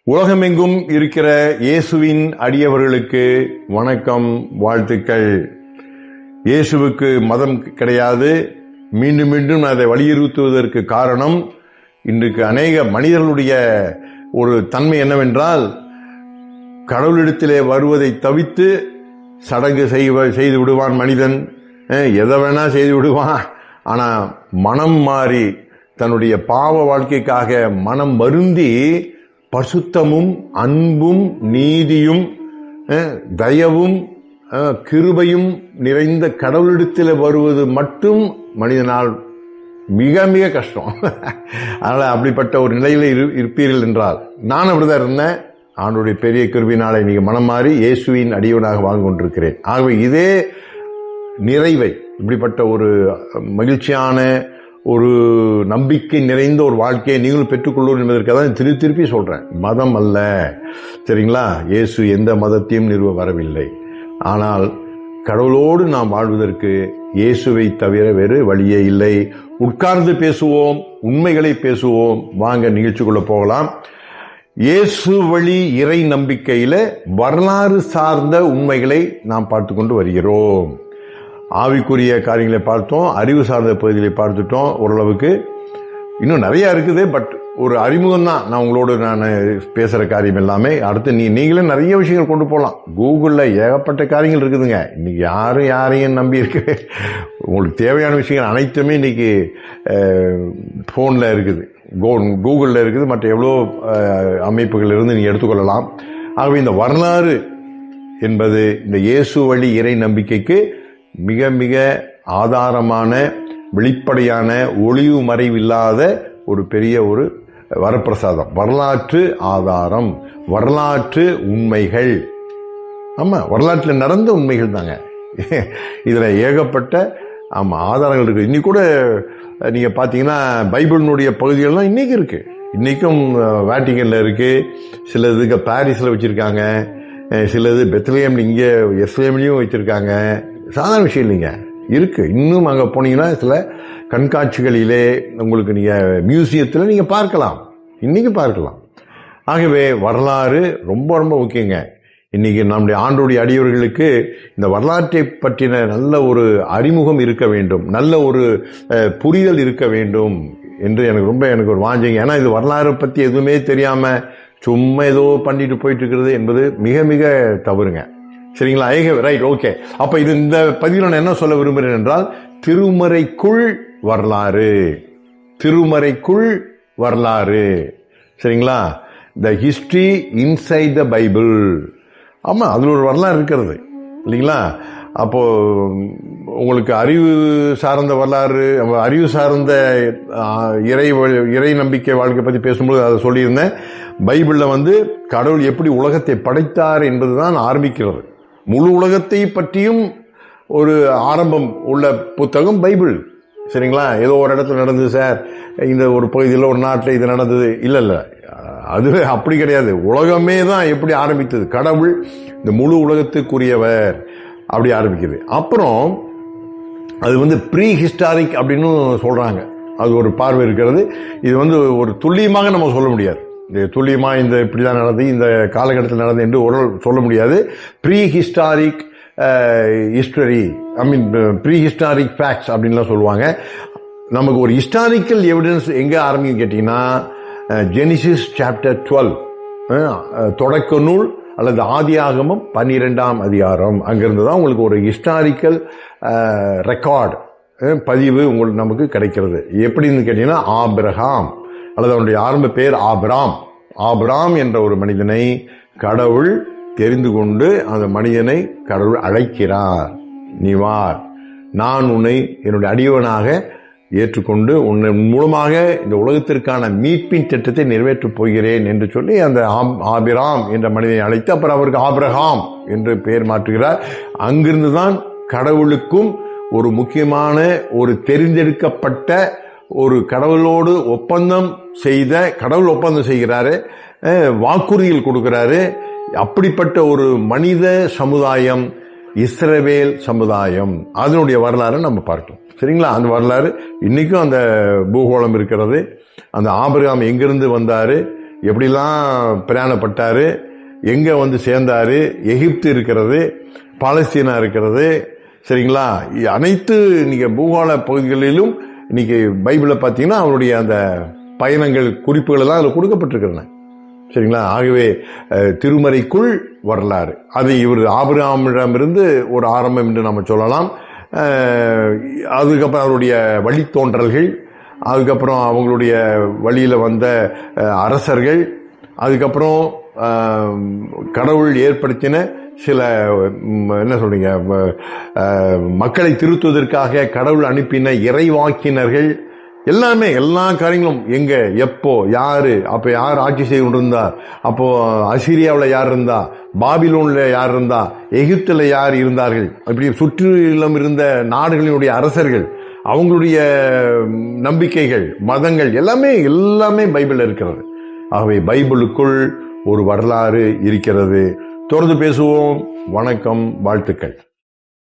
உலகமெங்கும் இருக்கிற இயேசுவின் அடியவர்களுக்கு வணக்கம், வாழ்த்துக்கள். இயேசுவுக்கு மதம் கிடையாது. மீண்டும் மீண்டும் அதை வலியுறுத்துவதற்கு காரணம், இன்றைக்கு அநேக மனிதர்களுடைய ஒரு தன்மை என்னவென்றால், கடவுளிடத்திலே வருவதை தவிர்த்து சடங்கு செய்து விடுவான் மனிதன், எதை வேணா செய்து விடுவான். ஆனா மனம் மாறி தன்னுடைய பாவ வாழ்க்கைக்காக மனம் வருந்தி பசுத்தமும் அன்பும் நீதியும் தயவும் கிருபையும் நிறைந்த கடவுளிடத்தில் வருவது மட்டும் மனிதனால் மிக மிக கஷ்டம். அதனால அப்படிப்பட்ட ஒரு நிலையில இருப்பீர்கள் என்றால், நான் அப்படிதான் இருந்தேன். ஆண்டவருடைய பெரிய கிருபையினாலே நீங்க மனம் மாறி இயேசுவின் அடியவனாக வாழ்ந்து கொண்டிருக்கிறேன். ஆகவே இதே நிறைவை, இப்படிப்பட்ட ஒரு மகிழ்ச்சியான ஒரு நம்பிக்கை நிறைந்த ஒரு வாழ்க்கையை நீங்களும் பெற்றுக்கொள்ளும் என்பதற்காக தான் திருப்பி சொல்றேன். மதம் அல்ல, சரிங்களா? இயேசு எந்த மதத்தையும் நிறுவ வரவில்லை. ஆனால் கடவுளோடு நாம் வாழ்வதற்கு இயேசுவை தவிர வேறு வழியே இல்லை. உட்கார்ந்து பேசுவோம், உண்மைகளை பேசுவோம். வாங்க நிகழ்ச்சிக்குள்ள போகலாம். இயேசு வழி இறை நம்பிக்கையில வரலாறு சார்ந்த உண்மைகளை நாம் பார்த்து கொண்டு வருகிறோம். ஆவிக்குரிய காரியங்களை பார்த்தோம், அறிவு சார்ந்த பகுதிகளை பார்த்துட்டோம். ஓரளவுக்கு இன்னும் நிறைய இருக்குது, பட் ஒரு அறிமுகம் தான் நான் உங்களோடு நான் பேசுற காரியம் எல்லாமே. அடுத்து நீங்களே நிறைய விஷயங்கள் கொண்டு போகலாம். கூகுளில் ஏகப்பட்ட காரியங்கள் இருக்குதுங்க. இன்னைக்கு யாரையும் நம்பி இருக்கு. உங்களுக்கு தேவையான விஷயங்கள் அனைத்துமே இன்னைக்கு போன்ல இருக்குது, கூகுளில் இருக்குது, மற்ற எவ்வளோ அமைப்புகள் இருந்து நீங்க எடுத்துக்கொள்ளலாம். ஆகவே இந்த வரலாறு என்பது இந்த இயேசு வழி இறை நம்பிக்கைக்கு மிக மிக ஆதாரமான, வெளிப்படையான, ஒளிவு மறைவில்லாத ஒரு பெரிய ஒரு வரப்பிரசாதம். வரலாற்று ஆதாரம், வரலாற்று உண்மைகள். ஆமா, வரலாற்றில் நடந்த உண்மைகள் தாங்க. இதுல ஏகப்பட்ட ஆதாரங்கள் இருக்கு. இன்னைக்கு கூட நீங்க பாத்தீங்கன்னா பைபிளினுடைய பகுதிகள்லாம் இன்னைக்கு இருக்கு. இன்னைக்கும் வேட்டிகன்ல இருக்கு, சிலதுக்கு பாரிஸ்ல வச்சிருக்காங்க, சிலது பெத்லஹேம் இங்க எருசலேம்லயும் வச்சிருக்காங்க. சாதாரண விஷயம் இல்லைங்க, இருக்கு. இன்னும் அங்க போனீங்கன்னா சில கண்காட்சிகளிலே உங்களுக்கு நீங்க மியூசியத்தில் நீங்க பார்க்கலாம், இன்னைக்கு பார்க்கலாம். ஆகவே வரலாறு ரொம்ப ரொம்ப முக்கியங்க. இன்னைக்கு நம்முடைய ஆண்டோடைய அடியவர்களுக்கு இந்த வரலாற்றை பற்றின நல்ல ஒரு அறிமுகம் இருக்க வேண்டும், நல்ல ஒரு புரிதல் இருக்க வேண்டும் என்று எனக்கு ஒரு வாஞ்சைங்க. ஏன்னா இது வரலாறு பத்தி எதுவுமே தெரியாம சும்மா ஏதோ பண்ணிட்டு போயிட்டு இருக்கிறது என்பது மிக மிக தவறுங்க. சரிங்களா? Right, okay. அப்ப இது இந்த பதிவில் நான் என்ன சொல்ல விரும்புகிறேன் என்றால், திருமறைக்குள் வரலாறு, திருமறைக்குள் வரலாறு. சரிங்களா? த ஹிஸ்டரி இன்சைட் த பைபிள். ஆமா, அதுல ஒரு வரலாறு இருக்கிறது இல்லைங்களா? அப்போ உங்களுக்கு அறிவு சார்ந்த வரலாறு, அறிவு சார்ந்த இறை நம்பிக்கை வாழ்க்கை பத்தி பேசும்போது அதை சொல்லியிருந்தேன். பைபிள்ல கடவுள் எப்படி உலகத்தை படைத்தார் என்பதுதான் ஆரம்பிக்கிறது. முழு உலகத்தை பற்றியும் ஒரு ஆரம்பம் உள்ள புத்தகம் பைபிள். சரிங்களா? ஏதோ ஒரு இடத்துல நடந்தது சார், இந்த ஒரு பகுதியில் ஒரு நாட்டில் இது நடந்தது, இல்ல, அது அப்படி கிடையாது. உலகமே தான் எப்படி ஆரம்பித்தது. கடவுள் இந்த முழு உலகத்துக்குரியவர், அப்படி ஆரம்பிக்குது. அப்புறம் அது ப்ரீ ஹிஸ்டாரிக் அப்படின்னு சொல்றாங்க. அது ஒரு பார்வை இருக்கிறது. இது ஒரு துல்லியமாக நம்ம சொல்ல முடியாது. துல்லியமா இந்த இப்படிதான் நடந்தது, இந்த காலகட்டத்தில் நடந்தது என்று ஒரு சொல்ல முடியாது. Prehistoric history, prehistoric facts அப்படின்லாம் சொல்லுவாங்க. நமக்கு ஒரு ஹிஸ்டாரிக்கல் எவிடன்ஸ் எங்க ஆரம்பிக்கும் கேட்டீங்கன்னா, ஜெனிசிஸ் சாப்டர் 12, தொடக்க நூல் அல்லது ஆதியாகமம் 12ஆம் அதிகாரம். அங்கிருந்து தான் உங்களுக்கு ஒரு ஹிஸ்டாரிக்கல் ரெக்கார்டு, பதிவு உங்களுக்கு நமக்கு கிடைக்கிறது. எப்படின்னு கேட்டீங்கன்னா, ஆபிரகாம் அல்லது அவனுடைய ஆரம்ப பேர் ஆபிராம் என்ற ஒரு மனிதனை கடவுள் தெரிந்து கொண்டு அந்த மனிதனை கடவுள் அழைக்கிறார். நீ வா, நான் உன்னை என்னுடைய அடியவனாக ஏற்றுக்கொண்டு உன்னை மூலமாக இந்த உலகத்திற்கான மீட்பின் திட்டத்தை நிறைவேற்றப் போகிறேன் என்று சொல்லி அந்த ஆபிராம் என்ற மனிதனை அழைத்து அப்புறம் அவருக்கு ஆபிரகாம் என்று பெயர் மாற்றுகிறார். அங்கிருந்து தான் கடவுளுக்கும் ஒரு முக்கியமான ஒரு தெரிந்தெடுக்கப்பட்ட ஒரு கடவுளோடு கடவுள் ஒப்பந்தம் செய்கிறாரு, வாக்குறுதிகள் கொடுக்கிறாரு. அப்படிப்பட்ட ஒரு மனித சமுதாயம் இஸ்ரவேல் சமுதாயம், அதனுடைய வரலாறு நம்ம பார்க்கலாம். சரிங்களா? அந்த வரலாறு இன்னைக்கும் அந்த பூகோளம் இருக்கிறது. அந்த ஆபிரகாம் எங்கிருந்து வந்தாரு, எப்படிலாம் பிரயாணப்பட்டாரு, எங்க வந்து சேர்ந்தாரு, எகிப்து இருக்கிறது, பாலஸ்தீனா இருக்கிறது, சரிங்களா? அனைத்து நீங்க பூகோள பகுதிகளிலும் இன்னைக்கு பைபிளை பார்த்தீங்கன்னா அவருடைய அந்த பயணங்கள் குறிப்புகள் எல்லாம் அதில் கொடுக்கப்பட்டிருக்கிறன, சரிங்களா? ஆகவே திருமறைக்குள் வரலாறு அது இவர் ஆபிரகாமிடமிருந்து ஒரு ஆரம்பம் என்று நம்ம சொல்லலாம். அதுக்கப்புறம் அவருடைய வழித்தோன்றல்கள், அதுக்கப்புறம் அவங்களுடைய வழியில வந்த அரசர்கள், அதுக்கப்புறம் கடவுள் ஏற்படுத்தின சில என்ன சொல்றீங்க மக்களை திருத்துவதற்காக கடவுள் அனுப்பின இறைவாக்கினர்கள், எல்லாமே எல்லா காரியங்களும் எங்க எப்போ யாரு அப்ப யார் ஆட்சி செய்து கொண்டிருந்தார், அப்போ அசிரியாவில் யார் இருந்தா, பாபிலோன்ல யார் இருந்தா, எகிப்துல யார் இருந்தார்கள், இப்படி சுற்றிலும் இருந்த நாடுகளினுடைய அரசர்கள், அவங்களுடைய நம்பிக்கைகள், மதங்கள் எல்லாமே பைபிள்ல இருக்கிறது. ஆகவே பைபிளுக்குள் ஒரு வரலாறு இருக்கிறது. தொடர்ந்து பேசுவோம். வணக்கம், வாழ்த்துக்கள்.